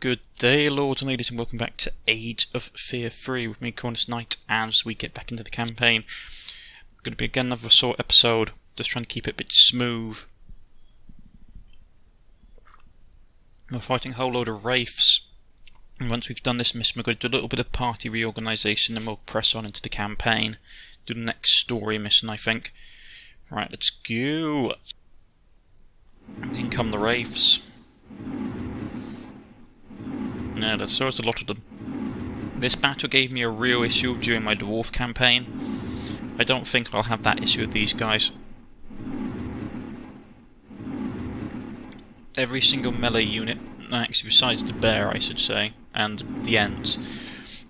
Good day, lords and ladies, and welcome back to Age of Fear 3 with me, Cornish-Knight, as we get back into the campaign. Going to be again another sort episode, just trying to keep it a bit smooth. We're fighting a whole load of wraiths, and once we've done this mission, we're going to do a little bit of party reorganisation, and we'll press on into the campaign. Do the next story mission, I think. Right, let's go. In come the wraiths. Yeah, there's always a lot of them. This battle gave me a real issue during my dwarf campaign. I don't think I'll have that issue with these guys. Every single melee unit, actually besides the bear I should say, and the ents,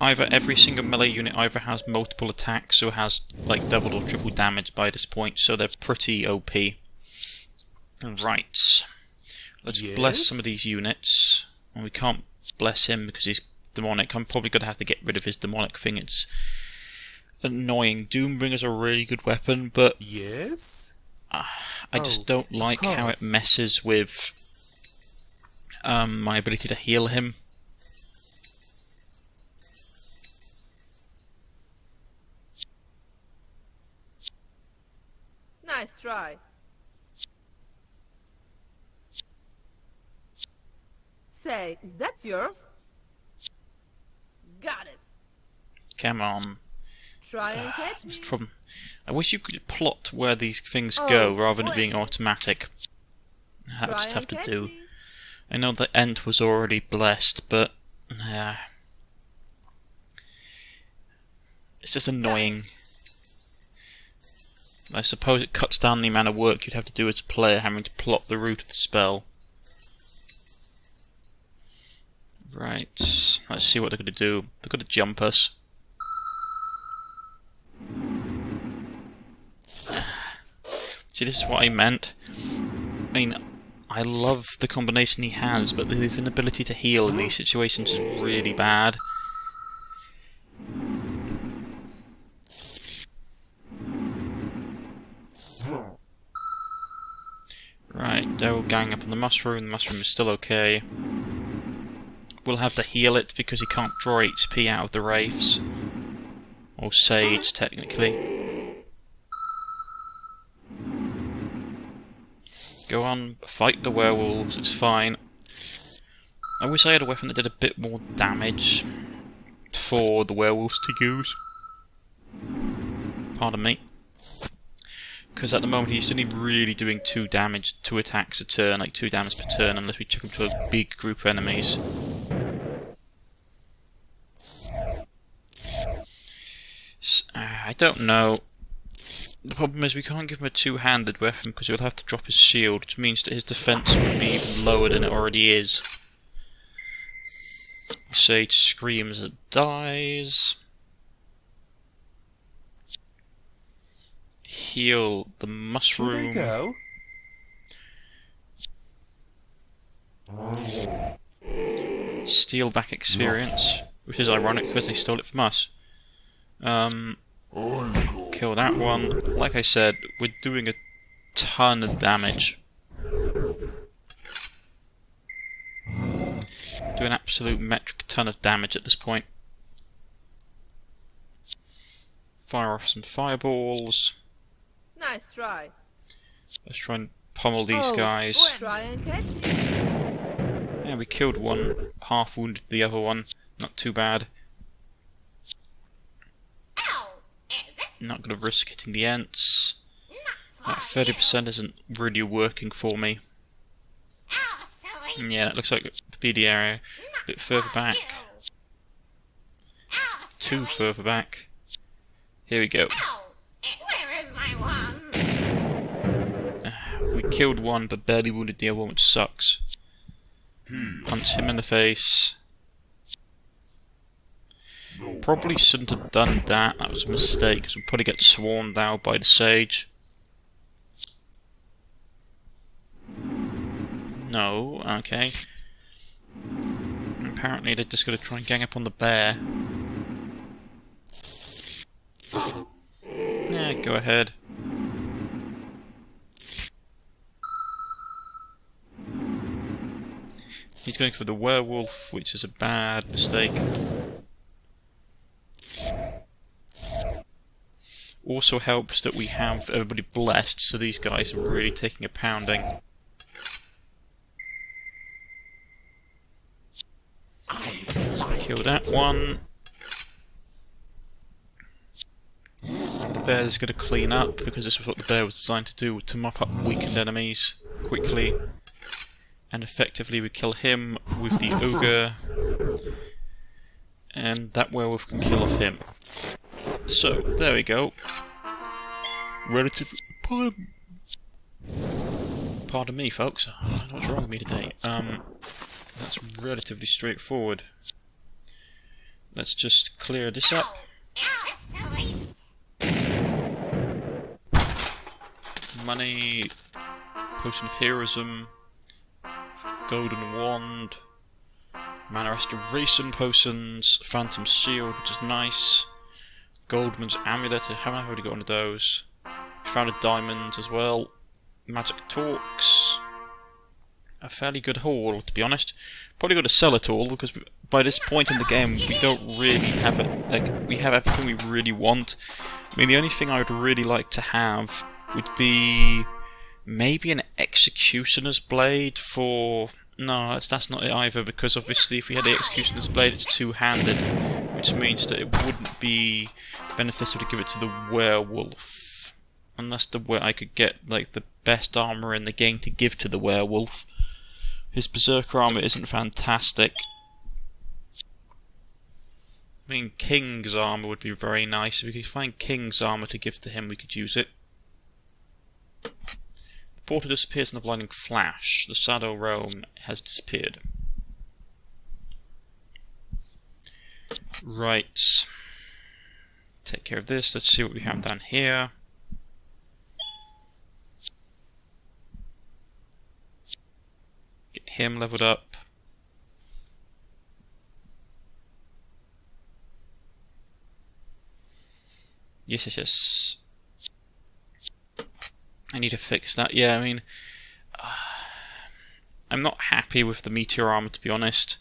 every single melee unit either has multiple attacks or has like double or triple damage by this point, so they're pretty OP. Right, let's bless some of these units. And we can't bless him because he's demonic. I'm probably going to have to get rid of his demonic thing. It's annoying. Doombringer's a really good weapon, but I just don't like how it messes with my ability to heal him. Nice try. Say, is that yours? Got it. Come on. Try and catch me. Problem. I wish you could plot where these things go rather than it being automatic. I just have to do. I know the end was already blessed, but it's just annoying. I suppose it cuts down the amount of work you'd have to do as a player having to plot the route of the spell. Right, let's see what they're going to do. They're going to jump us. See, this is what I meant. I mean, I love the combination he has, but his inability to heal in these situations is really bad. Right, they're all gang up on the mushroom. The mushroom is still okay. We'll have to heal it because he can't draw HP out of the wraiths. Or sage, technically. Go on, fight the werewolves, it's fine. I wish I had a weapon that did a bit more damage for the werewolves to use. Pardon me. Because at the moment he's only really doing 2 attacks a turn, like 2 damage per turn, unless we chuck him to a big group of enemies. I don't know. The problem is we can't give him a two-handed weapon because he'll have to drop his shield, which means that his defense will be even lower than it already is. Sage screams as it dies. Heal the mushroom. There you Steal back experience, which is ironic because they stole it from us. Kill that one. Like I said, we're doing a ton of damage. Do an absolute metric ton of damage at this point. Fire off some fireballs. Nice try. Let's try and pummel these guys. Try and catch me. Yeah, we killed one, half wounded the other one. Not too bad. Not going to risk hitting the ents. That 30% isn't really working for me. Yeah, it looks like the BD area. A bit further back. 2 further back. Here we go. We killed one but barely wounded the other one, which sucks. Punch him in the face. Probably shouldn't have done that. That was a mistake because we'll probably get swarmed out by the sage. No, okay. Apparently they're just going to try and gang up on the bear. Yeah, go ahead. He's going for the werewolf, which is a bad mistake. Also helps that we have everybody blessed, so these guys are really taking a pounding. Kill that one. The bear's going to clean up, because this was what the bear was designed to do, to mop up weakened enemies quickly. And effectively we kill him with the ogre, and that werewolf can kill off him. So, there we go. Relatively... Pardon me, folks. I don't know what's wrong with me today. That's relatively straightforward. Let's just clear this up. Money, potion of heroism, golden wand, mana restoration potions, phantom shield, which is nice, Goldman's amulet, I haven't already got one of those, found a diamond as well, magic torques, a fairly good haul to be honest. Probably got to sell it all because by this point in the game we don't really have it, like we have everything we really want. I mean the only thing I would really like to have would be maybe an executioner's blade for... No, that's not it either, because obviously if we had the executioner's blade it's two-handed, which means that it wouldn't be beneficial to give it to the werewolf. Unless I could get like the best armour in the game to give to the werewolf. His berserker armour isn't fantastic. I mean, King's armour would be very nice. If we could find King's armour to give to him, we could use it. The portal disappears in a blinding flash. The shadow realm has disappeared. Right. Take care of this. Let's see what we have down here. Get him leveled up. Yes. I need to fix that. Yeah, I mean, I'm not happy with the meteor armor, to be honest.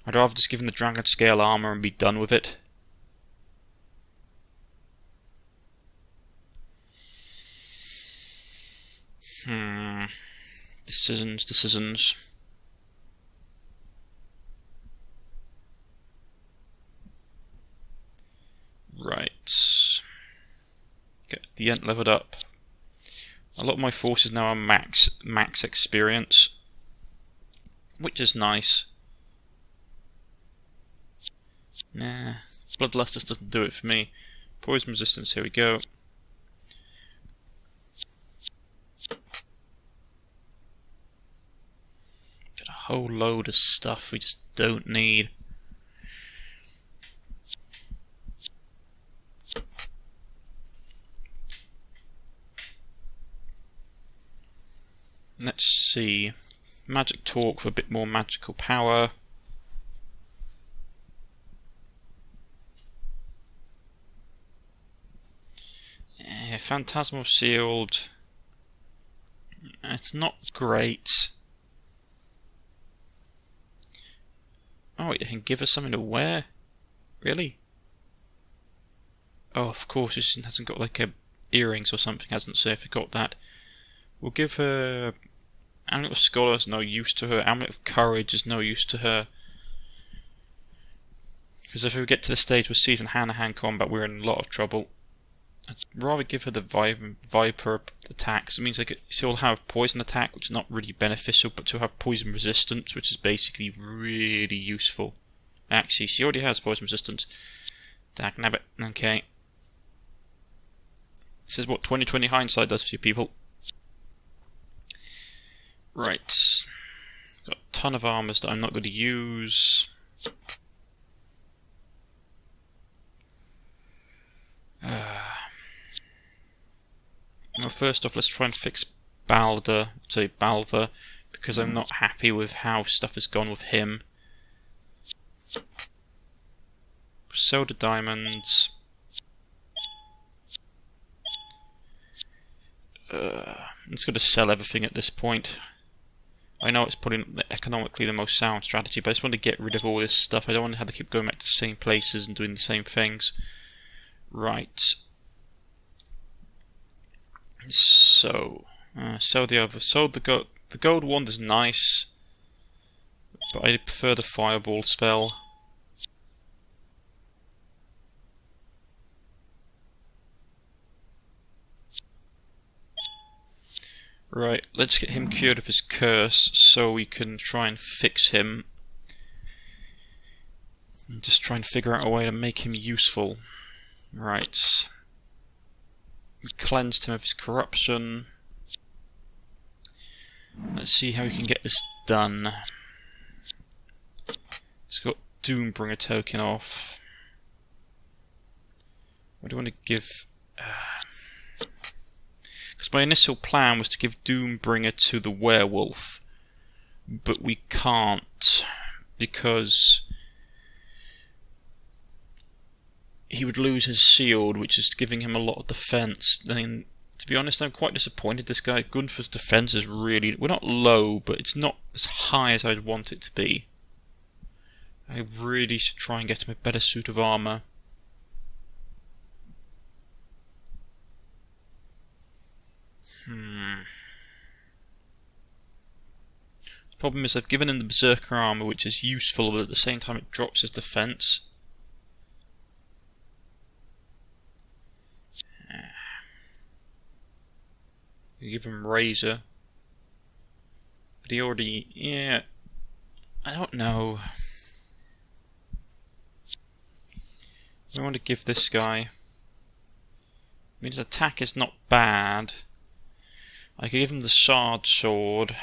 I'd rather just give him the dragon scale armor and be done with it. Decisions. Right. Get the Ent leveled up. A lot of my forces now are max experience, which is nice. Nah, Bloodlust just doesn't do it for me. Poison resistance, here we go. Got a whole load of stuff we just don't need. Let's see. Magic Torque for a bit more magical power. Phantasmal Shield. It's not great. Oh, it can give us something to wear? Really? Oh, of course, it hasn't got like earrings or something, hasn't it? So I forgot that. We'll give her... Amulet of Scholar is no use to her. Amulet of Courage is no use to her. Because if we get to the stage with seasoned hand-to-hand combat, we're in a lot of trouble. I'd rather give her the Viper attack, because it means like she'll have poison attack, which is not really beneficial, but she'll have poison resistance, which is basically really useful. Actually, she already has poison resistance. Dagnabbit, okay. This is what 2020 hindsight does for you people. Right. Got a ton of armors that I'm not going to use. Well, first off, let's try and fix Balder, because I'm not happy with how stuff has gone with him. Sell the diamonds. I'm just going to sell everything at this point. I know it's probably not economically the most sound strategy, but I just want to get rid of all this stuff. I don't want to have to keep going back to the same places and doing the same things. Right. So, sell the other. Sold the gold. The gold wand is nice, but I prefer the fireball spell. Right, let's get him cured of his curse so we can try and fix him. And just try and figure out a way to make him useful. Right. We cleansed him of his corruption. Let's see how we can get this done. Let's got Doombringer token off. What do I want to give? Because my initial plan was to give Doombringer to the werewolf, but we can't because he would lose his shield, which is giving him a lot of defense. Then, to be honest, I'm quite disappointed. This guy Gunther's defense is really, we're not low, but it's not as high as I'd want it to be. I really should try and get him a better suit of armor. The problem is I've given him the berserker armor, which is useful, but at the same time it drops his defense. You give him razor, but he already, yeah, I don't know. I want to give this guy. I mean, his attack is not bad. I could give him the shard sword.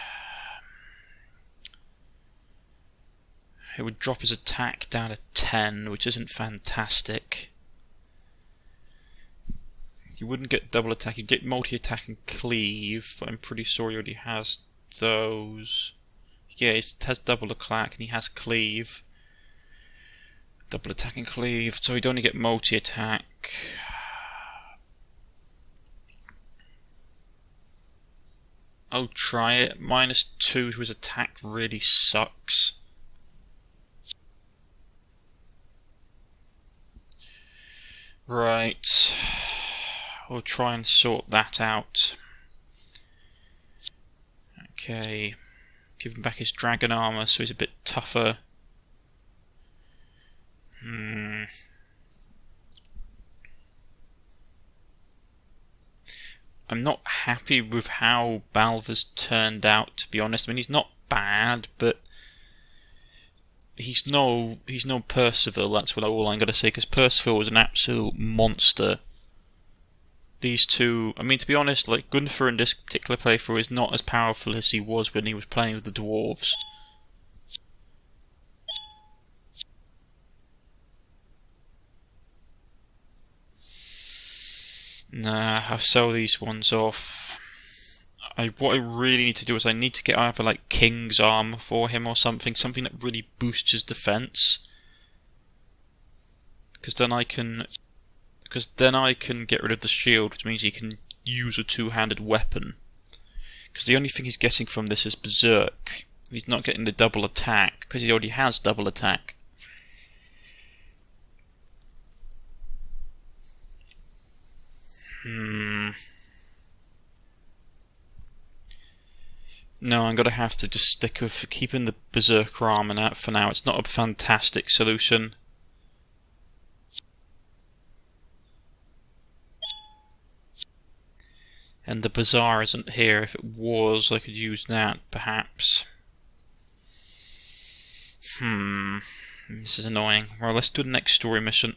It would drop his attack down to 10, which isn't fantastic. You wouldn't get double attack, you'd get multi-attack and cleave, but I'm pretty sure he already has those. Yeah, he has double attack and he has cleave. Double attack and cleave, so he'd only get multi-attack. Oh, try it. -2 to his attack really sucks. Right. We'll try and sort that out. Okay. Give him back his dragon armor so he's a bit tougher. I'm not happy with how Balver's turned out, to be honest. I mean, he's not bad, but he's no Percival. That's all I'm gonna say, because Percival was an absolute monster. These two, I mean, to be honest, like Gunther in this particular playthrough is not as powerful as he was when he was playing with the dwarves. Nah, I'll sell these ones off. What I really need to do is I need to get either like King's armor for him or something that really boosts his defense. Because then I can get rid of the shield, which means he can use a two-handed weapon. Because the only thing he's getting from this is berserk. He's not getting the double attack because he already has double attack. No, I'm going to have to just stick with keeping the berserker armor out for now. It's not a fantastic solution. And the bazaar isn't here. If it was, I could use that, perhaps. This is annoying. Well, let's do the next story mission.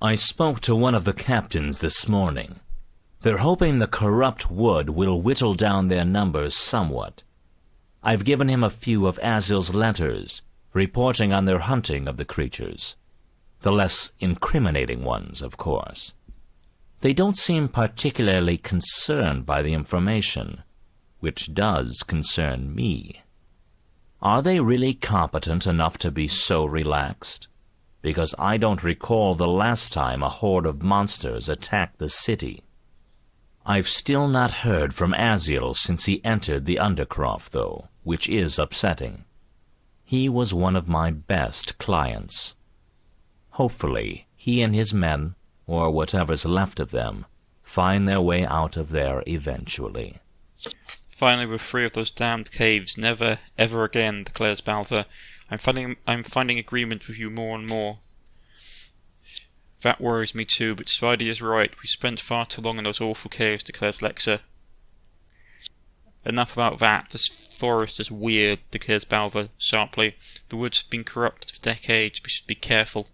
I spoke to one of the captains this morning. They're hoping the corrupt wood will whittle down their numbers somewhat. I've given him a few of Azil's letters, reporting on their hunting of the creatures. The less incriminating ones, of course. They don't seem particularly concerned by the information, which does concern me. Are they really competent enough to be so relaxed? Because I don't recall the last time a horde of monsters attacked the city. I've still not heard from Aziel since he entered the Undercroft, though, which is upsetting. He was one of my best clients. Hopefully, he and his men, or whatever's left of them, find their way out of there eventually. Finally, we're free of those damned caves. Never, ever again, declares Balver. I'm finding agreement with you more and more. That worries me too, but Spidey is right. We spent far too long in those awful caves, declares Lexa. Enough about that. This forest is weird, declares Balver sharply. The woods have been corrupted for decades. We should be careful.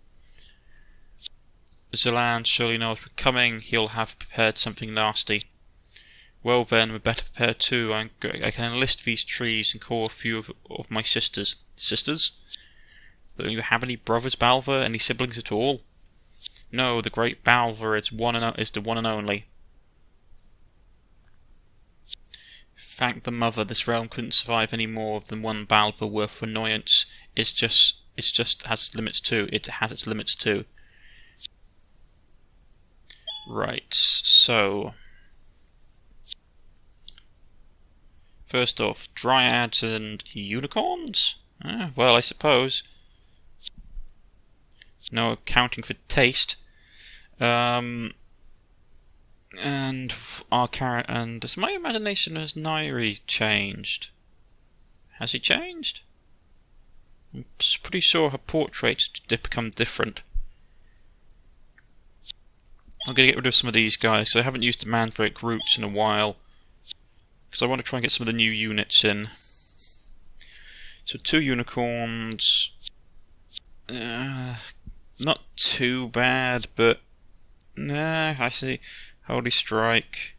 Zalan surely knows we're coming. He'll have prepared something nasty. Well then, we're better prepared too. I can enlist these trees and call a few of my sisters. Sisters? Do you have any brothers, Balver? Any siblings at all? No, the great Balver is the one and only. Thank the mother, this realm couldn't survive any more than one Balver worth of annoyance. It's just has its limits too. It has its limits too. Right, so first off, dryads and unicorns? Well, I suppose. No accounting for taste. And has my imagination as Nairi changed? Has it changed? I'm pretty sure her portraits become different. I'm going to get rid of some of these guys, so I haven't used the Mandrake roots in a while. Because I want to try and get some of the new units in. So 2 unicorns. Not too bad, but... Nah, I see. Holy Strike.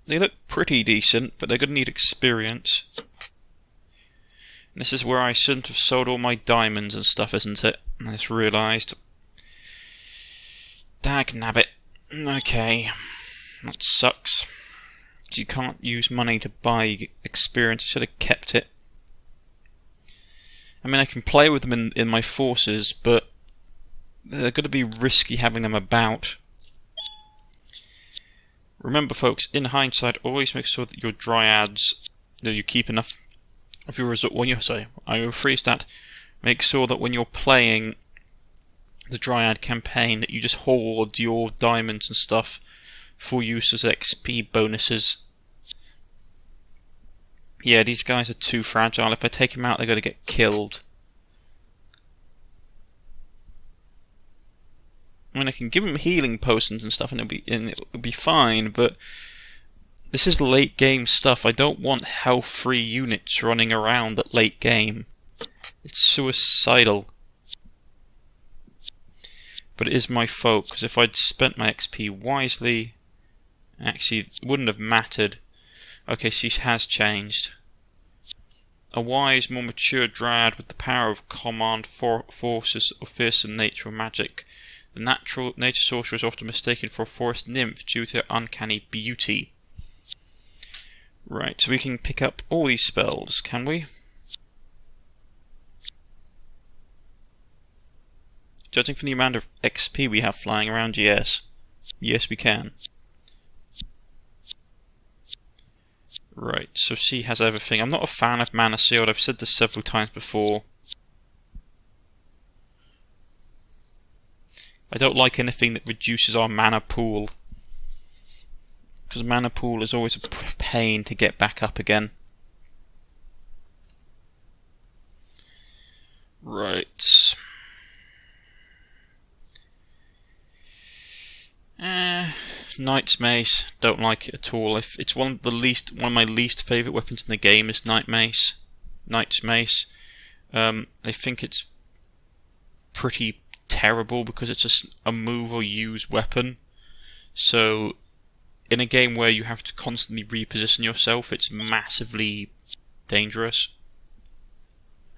They look pretty decent, but they're going to need experience. And this is where I shouldn't have sold all my diamonds and stuff, isn't it? I just realised. Dagnabbit. Okay. That sucks. You can't use money to buy experience. I should have kept it. I mean, I can play with them in my forces, but they're going to be risky having them about. Remember, folks, in hindsight, always make sure that your dryads, that you keep enough of your resort. When I will rephrase that. Make sure that when you're playing the dryad campaign, that you just hoard your diamonds and stuff for use as XP bonuses. Yeah, these guys are too fragile. If I take them out, they're going to get killed. I mean, I can give them healing potions and stuff, and it'll be fine. But this is late game stuff. I don't want health-free units running around at late game. It's suicidal. But it is my fault, because if I'd spent my XP wisely, actually, it wouldn't have mattered. Okay, she has changed. A wise, more mature dryad with the power of command forces of fearsome nature or magic. The nature sorcerer is often mistaken for a forest nymph due to her uncanny beauty. Right, so we can pick up all these spells, can we? Judging from the amount of XP we have flying around, yes. Yes, we can. Right, so she has everything. I'm not a fan of Mana Shield, I've said this several times before. I don't like anything that reduces our mana pool. Because mana pool is always a pain to get back up again. Right. Knight's Mace, don't like it at all. It's one of my least favourite weapons in the game is Knight's Mace. I think it's pretty terrible because it's just a move or use weapon. So in a game where you have to constantly reposition yourself, it's massively dangerous.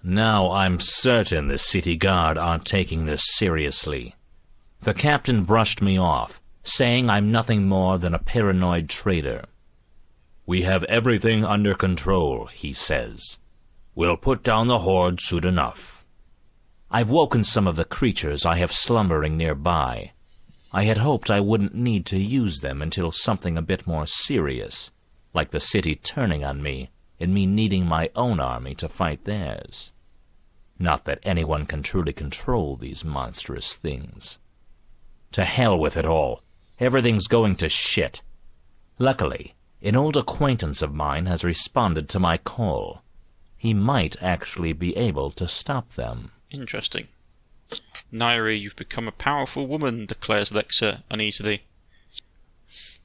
Now I'm certain the city guard aren't taking this seriously. The captain brushed me off, saying I'm nothing more than a paranoid trader. We have everything under control, he says. We'll put down the horde soon enough. I've woken some of the creatures I have slumbering nearby. I had hoped I wouldn't need to use them until something a bit more serious, like the city turning on me and me needing my own army to fight theirs. Not that anyone can truly control these monstrous things. To hell with it all. Everything's going to shit. Luckily, an old acquaintance of mine has responded to my call. He might actually be able to stop them. Interesting. Nairi, you've become a powerful woman, declares Lexa uneasily.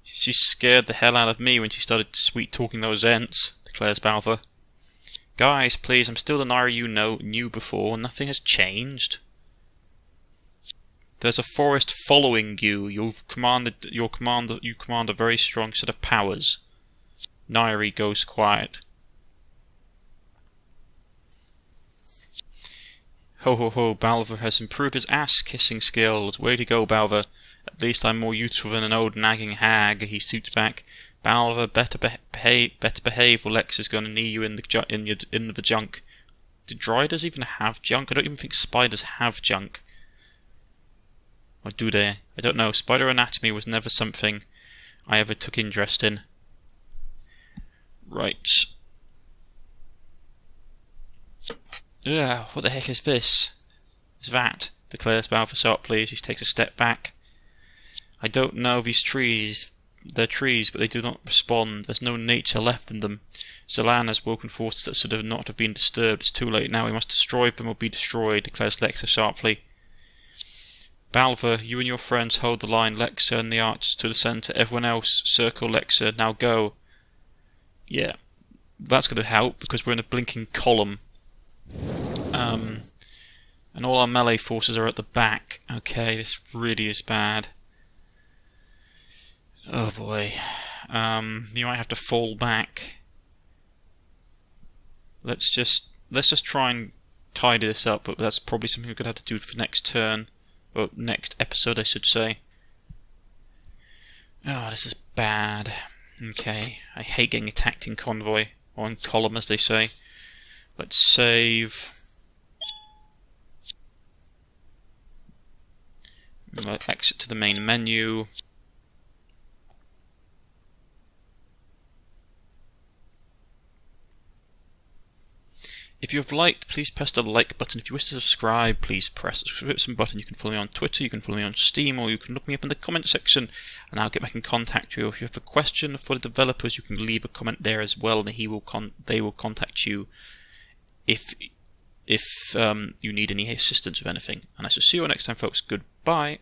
She scared the hell out of me when she started sweet-talking those Ents, declares Balva. Guys, please, I'm still the Nairi you knew before. Nothing has changed. There's a forest following you. You command a very strong set of powers. Nairi goes quiet. Ho ho ho, Balva has improved his ass-kissing skills. Way to go, Balva. At least I'm more useful than an old nagging hag, he suits back. Balva, better behave, or Lex is going to knee you in the junk. Do dryaders even have junk? I don't even think spiders have junk. Or do they? I don't know. Spider anatomy was never something I ever took interest in. Right. Ugh, what the heck is this? Is that? Declares Balva sharply as he takes a step back. I don't know these trees. They're trees, but they do not respond. There's no nature left in them. Zalan has woken forces that should have not have been disturbed. It's too late now. We must destroy them or be destroyed, declares Lexa sharply. Balva, you and your friends hold the line. Lexa and the archers to the centre. Everyone else, circle Lexa. Now go. Yeah, that's going to help because we're in a blinking column. And all our melee forces are at the back. Okay, this really is bad. Oh boy. You might have to fall back. Let's just try and tidy this up, but that's probably something we're going to have to do for next turn. Or next episode, I should say. Oh, this is bad. Okay, I hate getting attacked in convoy, or in column as they say. Let's save. Let's exit to the main menu. If you have liked, please press the like button. If you wish to subscribe, please press the subscription button. You can follow me on Twitter, you can follow me on Steam, or you can look me up in the comment section and I'll get back in contact with you. If you have a question for the developers, you can leave a comment there as well, and they will contact you if you need any assistance with anything. And I shall see you all next time, folks. Goodbye.